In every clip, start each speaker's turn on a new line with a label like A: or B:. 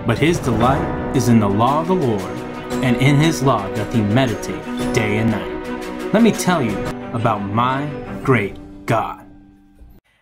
A: But his delight is in the law of the Lord, and in his law doth he meditate day and night. Let me tell you about my great God.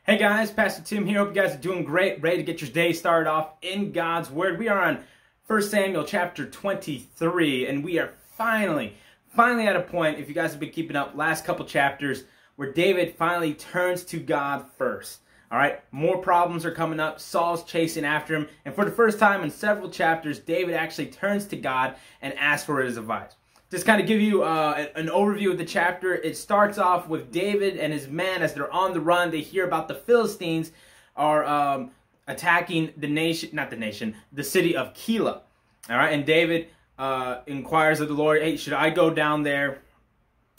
B: Hey guys, Pastor Tim here. Hope you guys are doing great, ready to get your day started off in God's Word. We are on 1 Samuel chapter 23, and we are finally at a point, if you guys have been keeping up, last couple chapters, where David finally turns to God first. All right, more problems are coming up. Saul's chasing after him. And for the first time in several chapters, David actually turns to God and asks for his advice. Just kind of give you an overview of the chapter. It starts off with David and his men as they're on the run. They hear about the Philistines are attacking the city of Keilah. All right, and David inquires of the Lord, hey, should I go down there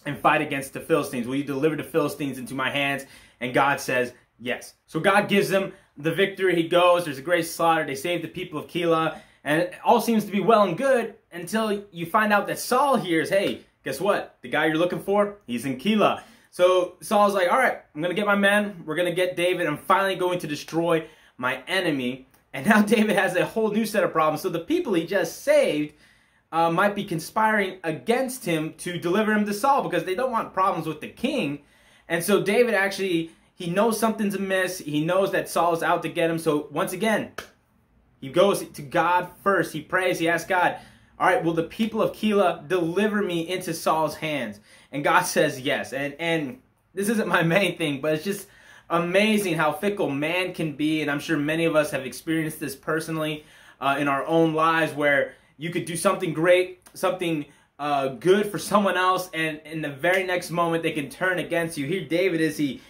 B: and fight against the Philistines? Will you deliver the Philistines into my hands? And God says, yes. So God gives them the victory. He goes. There's a great slaughter. They save the people of Keilah. And it all seems to be well and good until you find out that Saul hears, hey, guess what? The guy you're looking for, he's in Keilah. So Saul's like, all right, I'm going to get my men. We're going to get David. I'm finally going to destroy my enemy. And now David has a whole new set of problems. So the people he just saved might be conspiring against him to deliver him to Saul because they don't want problems with the king. And so David actually, he knows something's amiss. He knows that Saul is out to get him. So once again, he goes to God first. He prays. He asks God, all right, will the people of Keilah deliver me into Saul's hands? And God says yes. And this isn't my main thing, but it's just amazing how fickle man can be. And I'm sure many of us have experienced this personally in our own lives, where you could do something great, something good for someone else, and in the very next moment they can turn against you. Here David is, he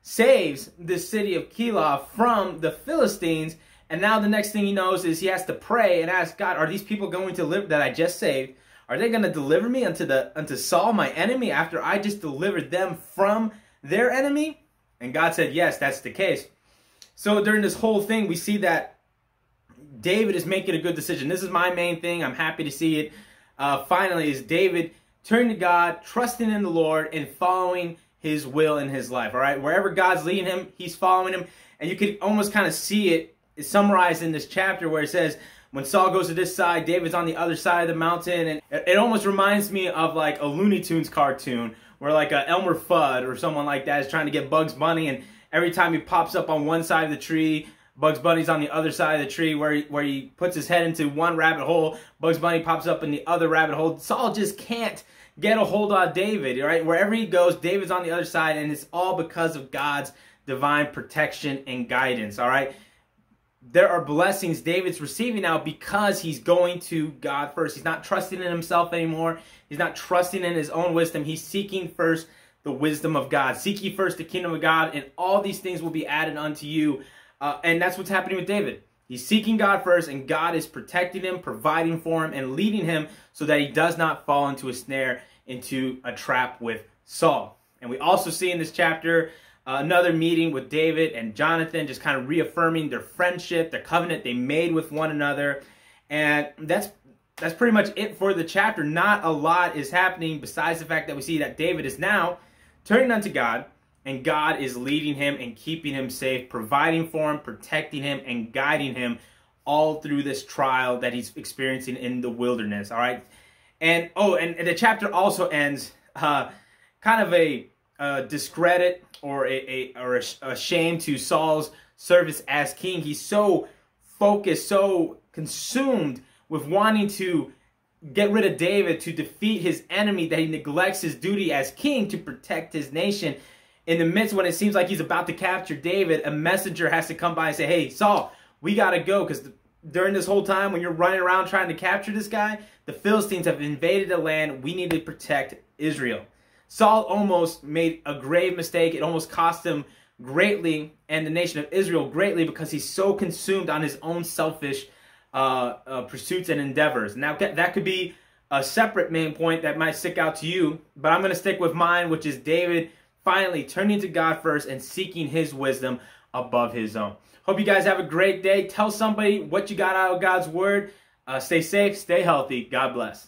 B: saves the city of Keilah from the Philistines, and now the next thing he knows is he has to pray and ask God, are these people going to live that I just saved? Are they going to deliver me unto Saul, my enemy, after I just delivered them from their enemy? And God said, yes, that's the case. So during this whole thing, we see that David is making a good decision. This is my main thing. I'm happy to see it. Finally, is David turning to God, trusting in the Lord, and following his will in his life. All right, wherever God's leading him, he's following him. And you could almost kind of see it summarized in this chapter where it says, when Saul goes to this side, David's on the other side of the mountain. And it almost reminds me of like a Looney Tunes cartoon where like a Elmer Fudd or someone like that is trying to get Bugs Bunny, and every time he pops up on one side of the tree, Bugs Bunny's on the other side of the tree where he puts his head into one rabbit hole. Bugs Bunny pops up in the other rabbit hole. Saul just can't get a hold of David, right? Wherever he goes, David's on the other side, and it's all because of God's divine protection and guidance, all right? There are blessings David's receiving now because he's going to God first. He's not trusting in himself anymore. He's not trusting in his own wisdom. He's seeking first the wisdom of God. Seek ye first the kingdom of God, and all these things will be added unto you. And that's what's happening with David. He's seeking God first, and God is protecting him, providing for him, and leading him so that he does not fall into a snare, into a trap with Saul. And we also see in this chapter another meeting with David and Jonathan, just kind of reaffirming their friendship, their covenant they made with one another. And that's pretty much it for the chapter. Not a lot is happening besides the fact that we see that David is now turning unto God, and God is leading him and keeping him safe, providing for him, protecting him, and guiding him all through this trial that he's experiencing in the wilderness, all right? And, and the chapter also ends kind of a discredit or a shame to Saul's service as king. He's so focused, so consumed with wanting to get rid of David, to defeat his enemy, that he neglects his duty as king to protect his nation. In the midst, when it seems like he's about to capture David, a messenger has to come by and say, hey, Saul, we got to go, because during this whole time when you're running around trying to capture this guy, the Philistines have invaded the land. We need to protect Israel. Saul almost made a grave mistake. It almost cost him greatly, and the nation of Israel greatly, because he's so consumed on his own selfish pursuits and endeavors. Now, that could be a separate main point that might stick out to you, but I'm going to stick with mine, which is David finally turning to God first and seeking his wisdom above his own. Hope you guys have a great day. Tell somebody what you got out of God's word. Stay safe, stay healthy. God bless.